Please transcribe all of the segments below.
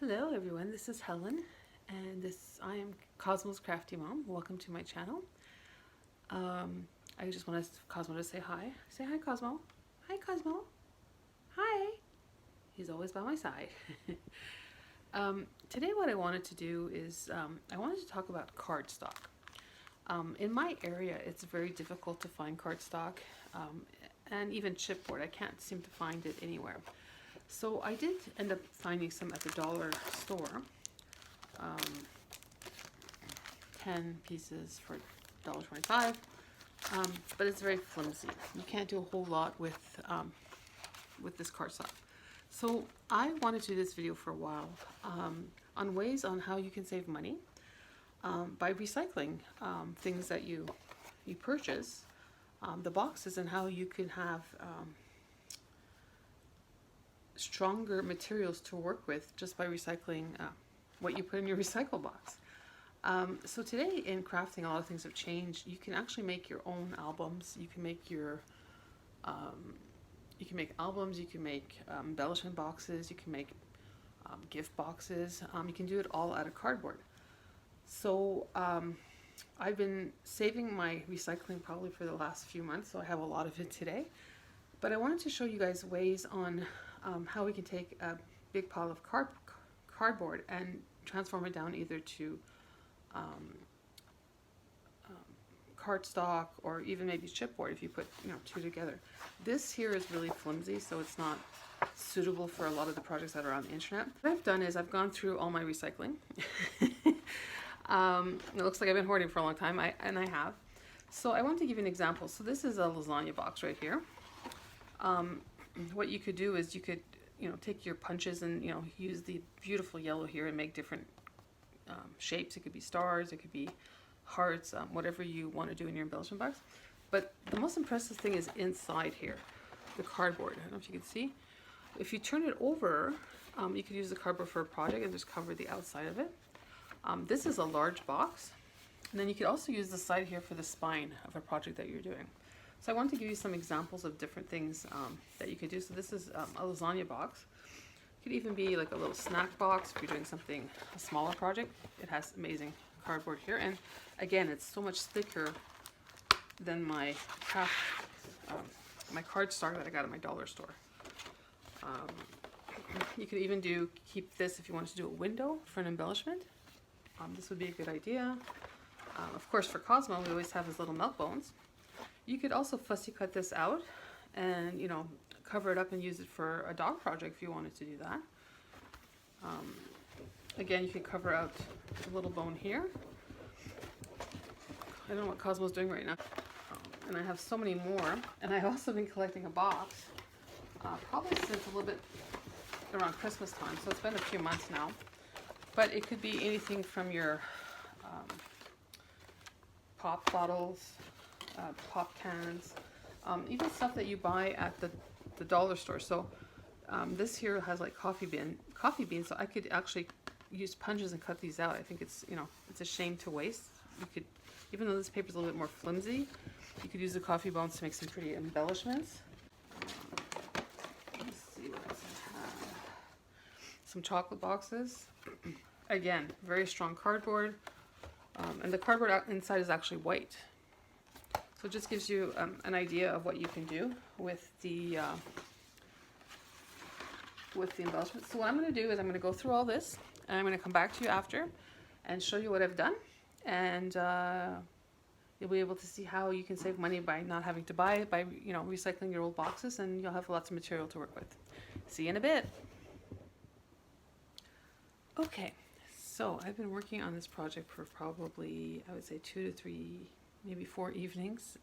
Hello everyone, this is Helen and I am Cosmo's Crafty Mom. Welcome to my channel. I just want Cosmo to say hi. Say hi, Cosmo. Hi, Cosmo. Hi. He's always by my side. Today what I wanted to do is I wanted to talk about cardstock. In my area it's very difficult to find cardstock and even chipboard. I can't seem to find it anywhere. So I did end up finding some at the dollar store. 10 pieces for $1.25, but it's very flimsy. You can't do a whole lot with this cardstock. So I wanted to do this video for a while on ways on how you can save money by recycling things that you purchase, the boxes, and how you can have stronger materials to work with just by recycling what you put in your recycle box. So today in crafting, a lot of things have changed. You can actually make your own albums. You can make your albums. You can make embellishment boxes. You can make gift boxes. You can do it all out of cardboard. So I've been saving my recycling probably for the last few months, so I have a lot of it today. But I wanted to show you guys ways on how we can take a big pile of cardboard and transform it down either to cardstock or even maybe chipboard if you put two together. This here is really flimsy, so it's not suitable for a lot of the projects that are on the internet. What I've done is I've gone through all my recycling. It looks like I've been hoarding for a long time, and I have. So I want to give you an example. So this is a lasagna box right here. What you could do is you could take your punches and use the beautiful yellow here and make different shapes. It could be stars, it could be hearts, whatever you want to do in your embellishment box. But the most impressive thing is inside here, the cardboard. I don't know if you can see. If you turn it over, you could use the cardboard for a project and just cover the outside of it. This is a large box, and then you could also use the side here for the spine of a project that you're doing. So I want to give you some examples of different things that you could do. So this is a lasagna box. It could even be like a little snack box if you're doing something, a smaller project. It has amazing cardboard here. And again, it's so much thicker than my my cardstock that I got at my dollar store. You could even keep this if you wanted to do a window for an embellishment. This would be a good idea. Of course, for Cosmo, we always have his little milk bones. You could also fussy cut this out and cover it up and use it for a dog project if you wanted to do that. Again, you could cover out the little bone here. I don't know what Cosmo's doing right now. And I have so many more. And I've also been collecting a box probably since a little bit around Christmas time. So it's been a few months now. But it could be anything from your pop bottles, pop cans, even stuff that you buy at the dollar store. So this here has like coffee beans, so I could actually use punches and cut these out. I think it's it's a shame to waste. You could, even though this paper is a little bit more flimsy, you could use the coffee bones to make some pretty embellishments. Let's see what else I have. Some chocolate boxes. Again, very strong cardboard, and the cardboard inside is actually white. So it just gives you an idea of what you can do with the embellishment. So what I'm going to do is I'm going to go through all this, and I'm going to come back to you after and show you what I've done, and you'll be able to see how you can save money by not having to buy it, by recycling your old boxes, and you'll have lots of material to work with. See you in a bit. Okay, so I've been working on this project for probably, I would say, 2 to 3, maybe 4 evenings,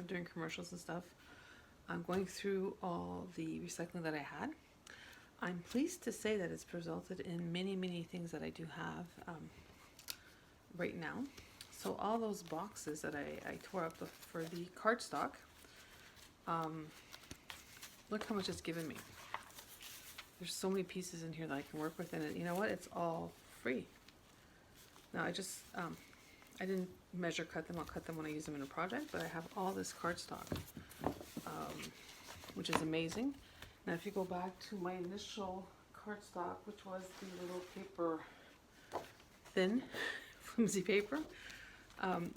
doing commercials and stuff. I'm going through all the recycling that I had. I'm pleased to say that it's resulted in many things that I do have right now. So all those boxes that I tore up for the cardstock, look how much it's given me. There's so many pieces in here that I can work with, and you know what? It's all free. Now I just, I didn't measure cut them. I'll cut them when I use them in a project, but I have all this cardstock, which is amazing. Now if you go back to my initial cardstock, which was the little paper, thin, flimsy paper.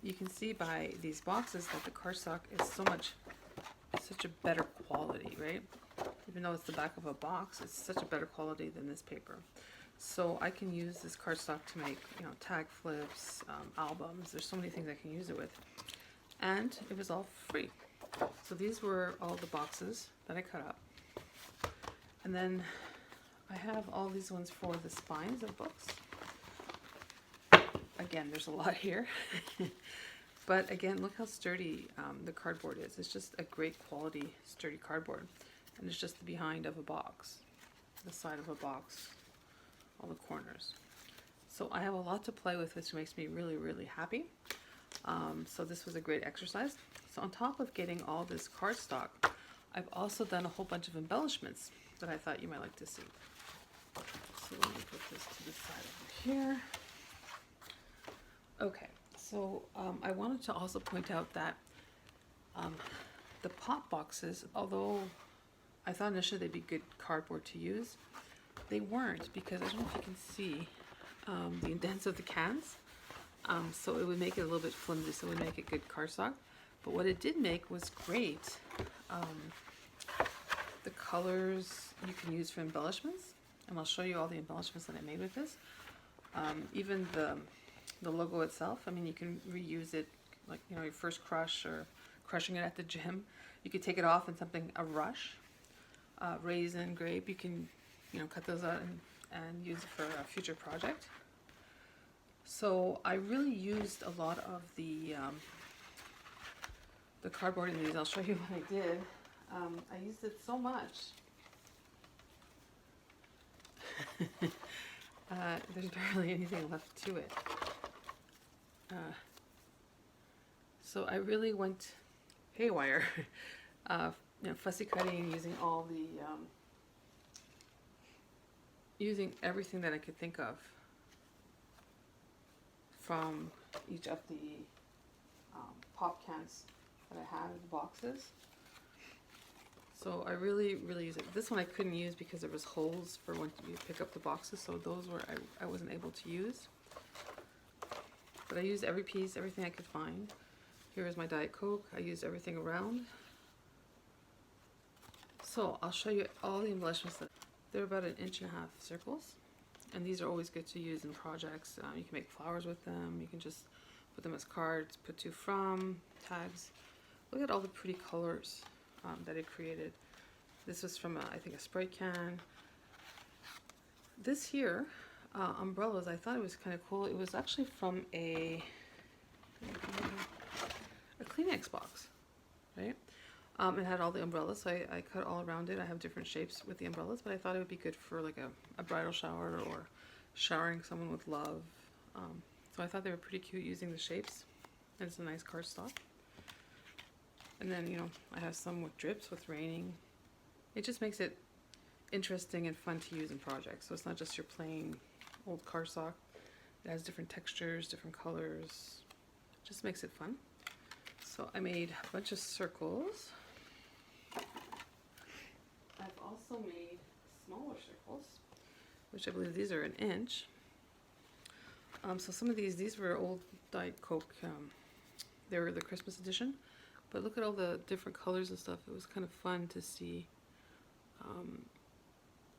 You can see by these boxes that the cardstock is such a better quality, right? Even though it's the back of a box, it's such a better quality than this paper. So I can use this cardstock to make, tag flips, albums. There's so many things I can use it with. And it was all free. So these were all the boxes that I cut up. And then I have all these ones for the spines of books. Again, there's a lot here. But again, look how sturdy the cardboard is. It's just a great quality, sturdy cardboard. And it's just the behind of a box, the side of a box, all the corners. So I have a lot to play with, which makes me really, really happy. So this was a great exercise. So on top of getting all this cardstock, I've also done a whole bunch of embellishments that I thought you might like to see. So let me put this to the side over here. Okay, so I wanted to also point out that the pop boxes, although I thought initially they'd be good cardboard to use, they weren't, because I don't know if you can see the indents of the cans. So it would make it a little bit flimsy, so it would make it good cardstock. But what it did make was great. The colors you can use for embellishments, and I'll show you all the embellishments that I made with this. Even the logo itself, I mean, you can reuse it, like, your first crush or crushing it at the gym. You could take it off in something, a rush, raisin, grape. You can, cut those out and use it for a future project. So I really used a lot of the cardboard in these. I'll show you what I did. I used it so much. There's barely anything left to it. So I really went haywire, fussy cutting, using all the, using everything that I could think of from each of the pop cans that I had in the boxes. So I really, really use it. This one I couldn't use because there was holes for when you pick up the boxes, so those were I wasn't able to use. But I used every piece, everything I could find. Here is my Diet Coke. I used everything around. So I'll show you all the embellishments. They're about 1.5 inch circles. And these are always good to use in projects. You can make flowers with them. You can just put them as cards, put to, from, tags. Look at all the pretty colors that it created. This was from, I think, a Sprite can. This here, umbrellas, I thought it was kind of cool. It was actually from a Kleenex box, right? It had all the umbrellas, so I cut all around it. I have different shapes with the umbrellas, but I thought it would be good for like a bridal shower or showering someone with love. So I thought they were pretty cute using the shapes. And it's a nice cardstock. And then, I have some with drips, with raining. It just makes it interesting and fun to use in projects. So it's not just your plain old cardstock. It has different textures, different colors. It just makes it fun. So I made a bunch of circles. I've also made smaller circles, which I believe these are 1 inch. So some of these were old Diet Coke. They were the Christmas edition. But look at all the different colors and stuff. It was kind of fun to see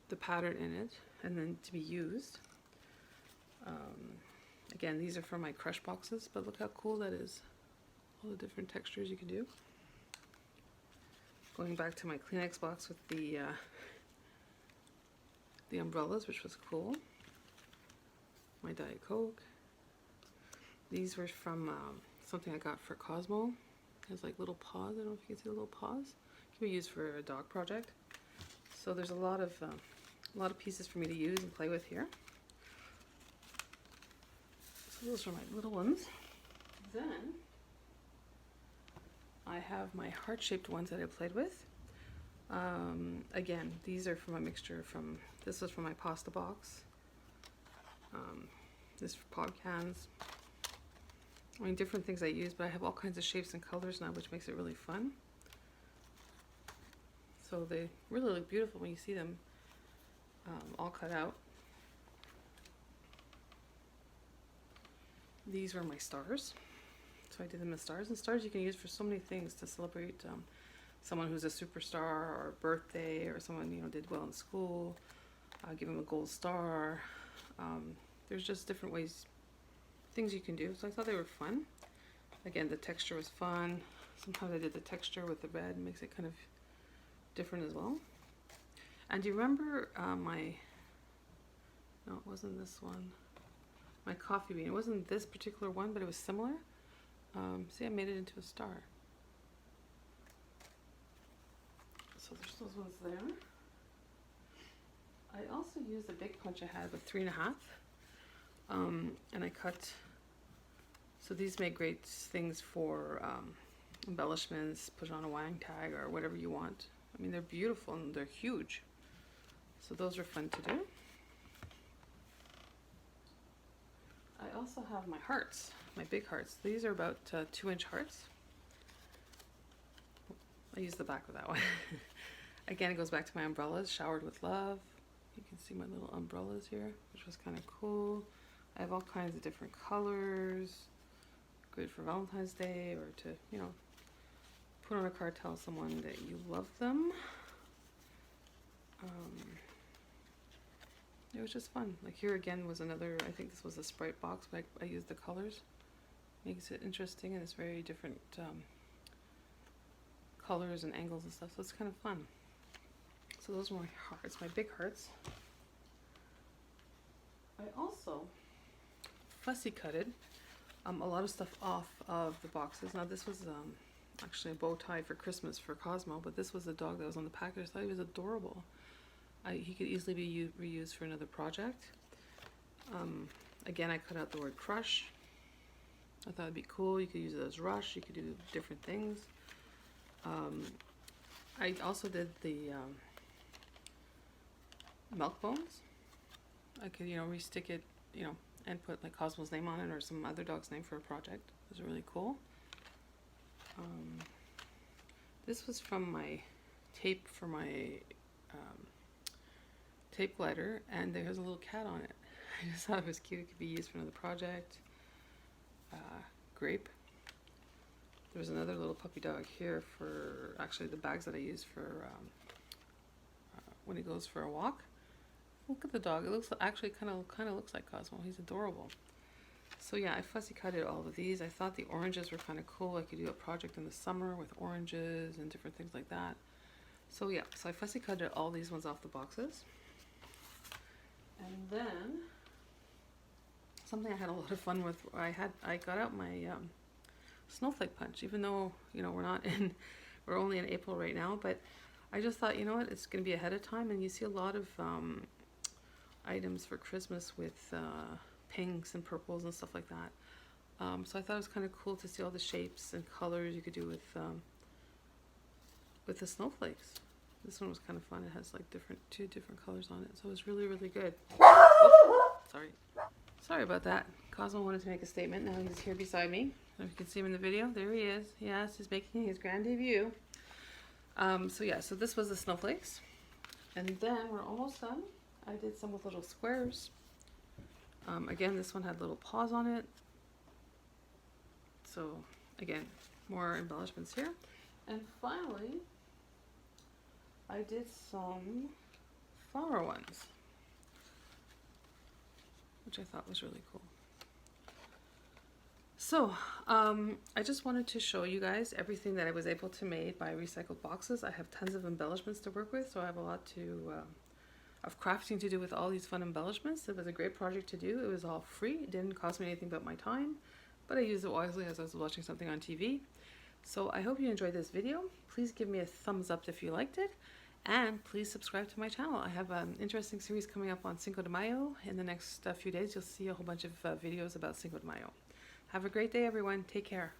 the pattern in it and then to be used. Again, these are from my crush boxes, but look how cool that is. All the different textures you can do. Going back to my Kleenex box with the umbrellas, which was cool. My Diet Coke. These were from something I got for Cosmo. It has like little paws. I don't know if you can see the little paws. It can be used for a dog project. So there's a lot of pieces for me to use and play with here. So those are my little ones. Then I have my heart-shaped ones that I played with. Again, these are from a mixture from, this was from my pasta box. This for pop cans. I mean, different things I use, but I have all kinds of shapes and colors now, which makes it really fun. So they really look beautiful when you see them all cut out. These were my stars. So I did them as stars, and stars you can use for so many things to celebrate someone who's a superstar, or a birthday, or someone, you know, did well in school. Give them a gold star. There's just different ways, things you can do. So I thought they were fun. Again, the texture was fun. Sometimes I did the texture with the red, makes it kind of different as well. And do you remember no, it wasn't this one. My coffee bean. It wasn't this particular one, but it was similar. See, I made it into a star. So there's those ones there. I also used a big punch I had with 3.5. And I cut, so these make great things for embellishments, put on a wang tag or whatever you want. I mean, they're beautiful and they're huge. So those are fun to do. I also have my hearts, my big hearts. These are about 2-inch hearts. I use the back of that one. Again, it goes back to my umbrellas, showered with love. You can see my little umbrellas here, which was kind of cool. I have all kinds of different colors. Great for Valentine's Day, or to, you know, put on a card, tell someone that you love them. It was just fun. Like here again was another, I think this was a Sprite box, but I used the colors. Makes it interesting, and it's very different colors and angles and stuff, so it's kind of fun. So those were my hearts, my big hearts. I also fussy cutted a lot of stuff off of the boxes. Now this was actually a bow tie for Christmas for Cosmo, but this was the dog that was on the package. I thought he was adorable. He could easily be reused for another project. Again, I cut out the word crush. I thought it'd be cool. You could use it as rush. You could do different things. I also did the milk bones. I could, you know, restick it, you know, and put like Cosmo's name on it or some other dog's name for a project. It was really cool. This was from my tape for my tape glider, and there's a little cat on it. I just thought it was cute. It could be used for another project. Grape. There's another little puppy dog here for actually the bags that I use for when he goes for a walk. Look at the dog. It looks actually kind of looks like Cosmo. He's adorable. So yeah, I fussy cutted all of these. I thought the oranges were kind of cool. I could do a project in the summer with oranges and different things like that. So yeah, so I fussy cutted all these ones off the boxes. And then something I had a lot of fun with. I got out my snowflake punch, even though, you know, we're only in April right now, but I just thought, you know what, it's going to be ahead of time, and you see a lot of items for Christmas with pinks and purples and stuff like that. So I thought it was kind of cool to see all the shapes and colors you could do with the snowflakes. This one was kind of fun. It has like two different colors on it, so it was really, really good. Oops, sorry about that. Cosmo wanted to make a statement. Now he's here beside me. If you can see him in the video, there he is. Yes, he's making his grand debut. So yeah, so this was the snowflakes, and then we're almost done. I did some with little squares. Again, this one had little paws on it. So again, more embellishments here. And finally, I did some flower ones, which I thought was really cool. So, I just wanted to show you guys everything that I was able to make by recycled boxes. I have tons of embellishments to work with, so I have a lot of crafting to do with all these fun embellishments. It was a great project to do. It was all free. It didn't cost me anything but my time, but I used it wisely as I was watching something on TV. So I hope you enjoyed this video. Please give me a thumbs up if you liked it, and please subscribe to my channel. I have an interesting series coming up on Cinco de Mayo. In the next few days, you'll see a whole bunch of videos about Cinco de Mayo. Have a great day, everyone. Take care.